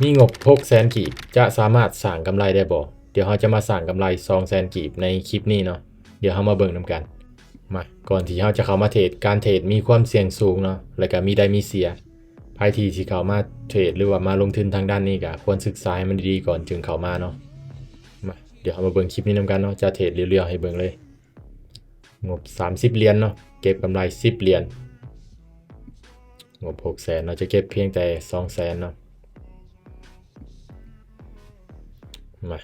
มีงบ600,000กีบจะสามารถสร้างกำไรได้บ่เดี๋ยวเราจะมาสร้างกำไร200,000กีบในคลิปนี้เนาะเดี๋ยวเรามาเบิ่งนำกันมาก่อนที่เราจะเข้ามาเทรดการเทรดมีความเสี่ยงสูงเนาะแล้วก็มีได้มีเสียภายที่สิเข้ามาเทรดหรือว่ามาลงทุนทางด้านนี้ก็ควรศึกษาให้มันดีๆก่อนจึงเข้ามาเนาะมาเดี๋ยวเรามาเบิ่งคลิปนี้นำกันเนาะจะเทรดเรียวๆให้เบิ่งเลยงบ30เหรียญเนาะเก็บกำไร10เหรียญงบ600,000เราจะเก็บเพียงแต่200,000เนาะมา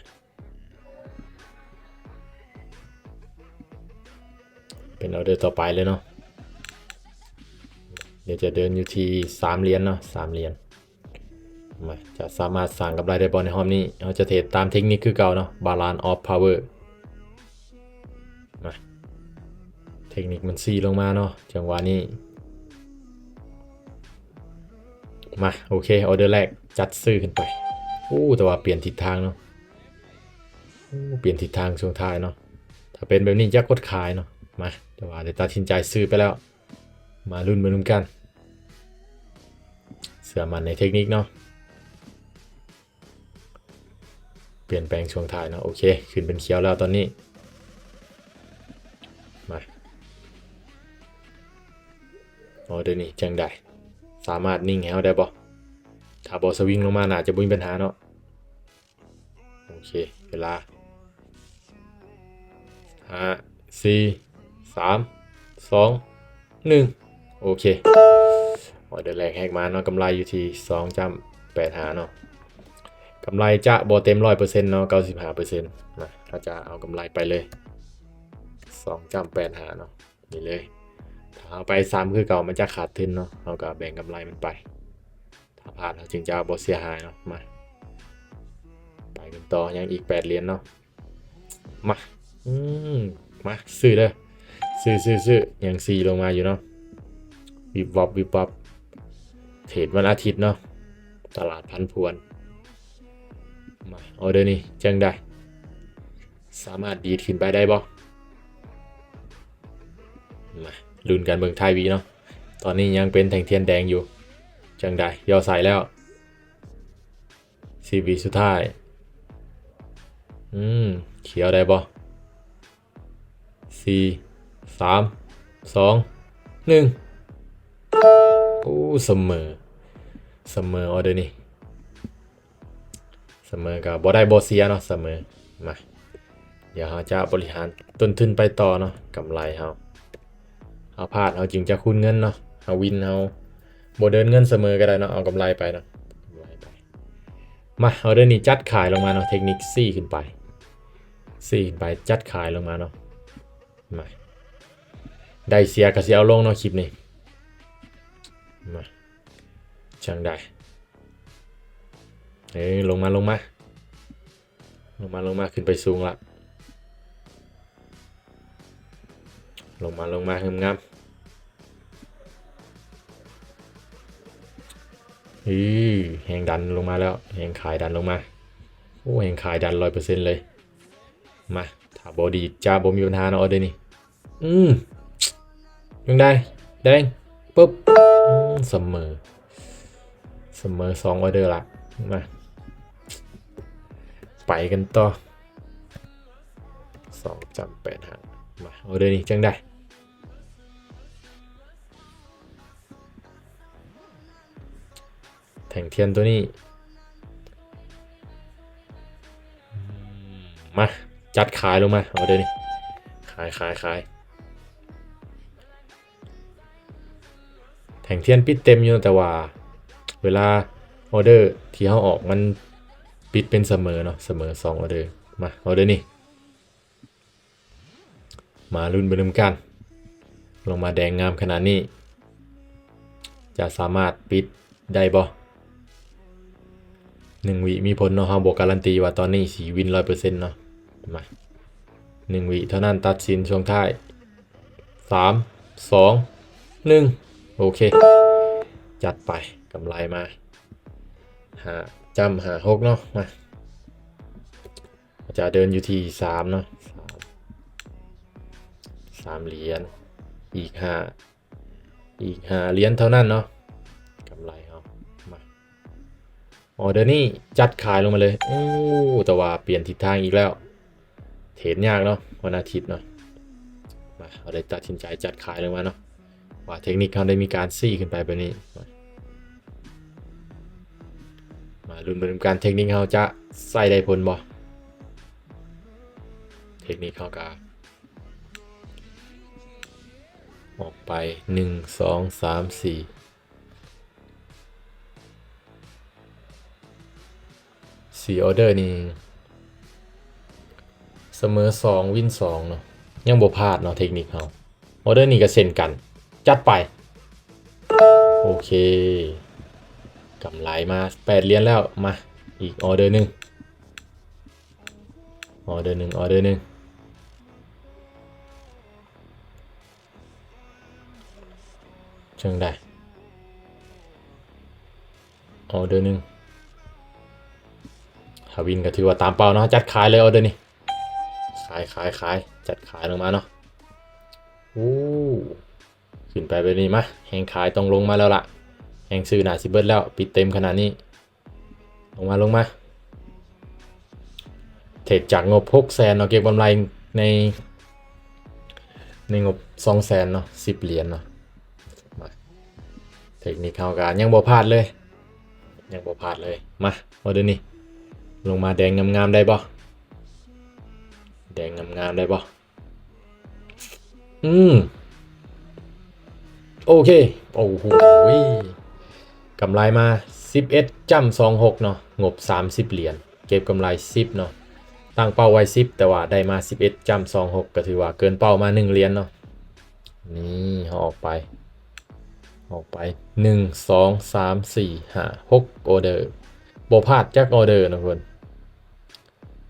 เป็นออเดอร์ต่อไปเลยเนาะเดี๋ยวจะเดินอยู่ที่3เหรียญเนาะ3เหรียญมาจะสามารถสร้างกำไรได้บอลในรอบนี้เราจะเทรดตามเทคนิคคือเก่าเนาะ Balance of Power มาเทคนิคมันซีลงมาเนาะจังหวะนี้มาโอเคออเดอร์แรกจัดซื้อขึ้นไปแต่ว่าเปลี่ยนทิศทางเนาะเปลี่ยนทิศทางช่วงท้ายเนาะถ้าเป็นแบบนี้จะกดขายเนาะมาแต่ว่าได้ตัดสินใจซื้อไปแล้วมาลุ้นกันเสื่อมันในเทคนิคเนาะเปลี่ยนแปลงช่วงท้ายเนาะโอเคขึ้นเป็นเขียวแล้วตอนนี้มาเดี๋ยวนี้จังได้สามารถนิ่งให้ได้บ่ถ้าบอสวิงลงมาน่าจะมีปัญหาเนาะโอเคเวลา5 4 3 2 1โอเคออเดอร์แรกแฮกมาเนาะกำไรอยู่ที่2.85เนาะกำไรจะบอเต็ม 100% เนาะ 95%นะเราจะเอากำไรไปเลย2.85เนาะนี่เลยถ้าเอาไป3คือเก่ามันจะขาดทุนเนาะเราก็แบ่งกำไรมันไปถ้าพลาดเราจึงจะบอเสียหายเนาะมาไปกันต่อยังอีก8เหรียญเนาะมามาซื้อเลยซื้อยัง4ลงมาอยู่เนาะวิบวับเทรดวันอาทิตย์เนาะตลาดพันพวนมาออเดอร์นี้จังได้สามารถดีดขึ้นไปได้บ่มาลุ้นกันเบิ่งไทยวีเนาะตอนนี้ยังเป็นแท่งเทียนแดงอยู่จังได้ย่อใส่แล้ว4วิสุดท้ายเขียวได้บ่4 3 2 1เสมอออเดอร์นี้เสมอกับบอได้บอเซียเนาะเสมอมาเดี๋ยวเราจะบริหารต้นทุนไปต่อเนาะกำไรเราพลาดเราจึงจะคูณเงินเนาะเราวินเราบเดินเงินเสมอก็ได้เนาะเอากำไรไปเนาะมาเอาเดินนี้จัดขายลงมาเนาะเทคนิค4ขึ้นไปจัดขายลงมาเนาะมาได้เสียกับเสียเอาลงเนาะคลิปนี้มาช่างได้ลงมาขึ้นไปสูงละลงมางามแหงดันลงมาแล้วแหงขายดันลงมาแหงขายดัน 100% เลยมาถ้าบอดีจ้าบอมีปัญหาเนาะเดี๋ยวนี้ยังได้แดงปุ๊บเสมอ2ออเดอร์ละมาไปกันต่อ2.85มาออเดอร์นี้จังได้แท่งเทียนตัวนี้มาจัดขายลงมาออเดอร์นี้ขายแท่งเทียนปิดเต็มอยู่แต่ว่าเวลาออเดอร์ที่เขาออกมันปิดเป็นเสมอเนาะเสมอ2ออเดอร์มาออเดอร์นี้มาลุ้นไปลุ้นกันลงมาแดงงามขนาดนี้จะสามารถปิดได้บ่1วิมีผลเนาะเราบอกการันตีว่าตอนนี้สีวิน 100% เนาะมา1วิเท่านั้นตัดสินช่วงท้าย3 2 1โอเคจัดไปกำไรมา5.56เนาะมาจะเดินอยู่ที่3เนาะ3เหรียญอีก5เหรียญเท่านั้นเนาะกำไรเอามา ออเดอร์นี่จัดขายลงมาเลยโอ้แต่ว่าเปลี่ยนทิศทางอีกแล้วเทรดยากเนาะวันอาทิตย์เนาะมาเอาเลยตัดสินใจจัดขายลงมาเนาะว่าเทคนิคเขาได้มีการซี่ขึ้นไปแบบนี้มาลุ้นไปดูการเทคนิคเขาจะใส่ได้ผลบ่เทคนิคเขากาออกไป1 2 3 4 4ออเดอร์นี่เสมอ2วิน2เนาะยังบ่พลาดเนาะเทคนิคเขาออเดอร์นี่ก็เซ็นกันจัดไปโอเคกำไรมา8เหรียญแล้วมาอีกออเดอร์หนึ่งออเดอร์หนึ่งออเดอร์หนึ่งจังได้ออเดอร์หนึ่งฮาวินก็ถือว่าตามเป้าเนาะจัดขายเลยออเดอร์นี่ขายจัดขายลงมาเนาะโอ้ขึ้นไปแบบนี้มาแหงขายต้องลงมาแล้วล่ะแหงซื้อหนาสิเบิร์ดแล้วปิดเต็มขนาดนี้ลงมาเทรดจากงบ600,000เนาะเก็บกำไรในงบ200,000เนาะ10เหรียญเนาะเทคนิคเข้ากันยังบ่พลาดเลยมาออเดอร์นี่ลงมาแดงงามๆได้บ่แดงงามๆได้บ่โอเคโอ้โหกำไรมา11จ้ำ26เนาะงบ30เหรียญเก็บกำไร10เนาะตั้งเป้าไว้10แต่ว่าได้มา11จ้ำ26ก็ถือว่าเกินเป้ามา1เหรียญเนาะนี่เอาออกไป1 2 3 4 5 6ออเดอร์บ่พลาดจักออเดอร์นะเพื่อน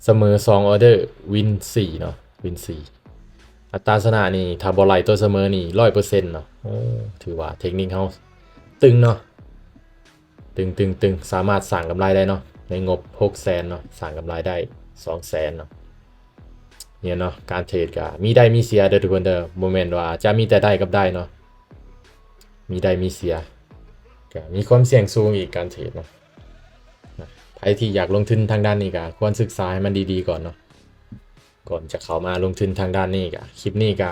เสมอ2ออเดอร์วิน4เนาะวิน4อัตราชนะนี่ถ้าบ่ไหลตัวเสมอนี่100%เนาะโอ้ถือว่าเทคนิคเขาตึงเนาะตึงสามารถสั่งกำไรได้เนาะในงบ600,000เนาะสั่งกำไรได้200,000เนาะเนี่ยเนาะการเทรดก็มีได้มีเสียเด้อทุกคนเด้อโมเมนต์ว่าจะมีแต่ได้กับได้เนาะมีได้มีเสียก็มีความเสี่ยงสูงอีกการเทรดเนาะใครที่อยากลงทุนทางด้านนี้ก็ควรศึกษาให้มันดีๆก่อนเนาะก่อนจะเข้ามาลงทุนทางด้านนี้ก็คลิปนี้ก็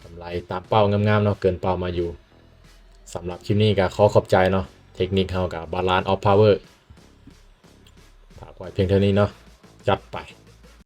กำไรตามเป้างามๆเนาะเกินเป้ามาอยู่สำหรับคลิปนี้ก็ขอบใจเนาะเทคนิคเฮากับบาลานซ์ออฟพาวเวอร์ฝากไว้เพียงเท่านี้เนาะจัดไป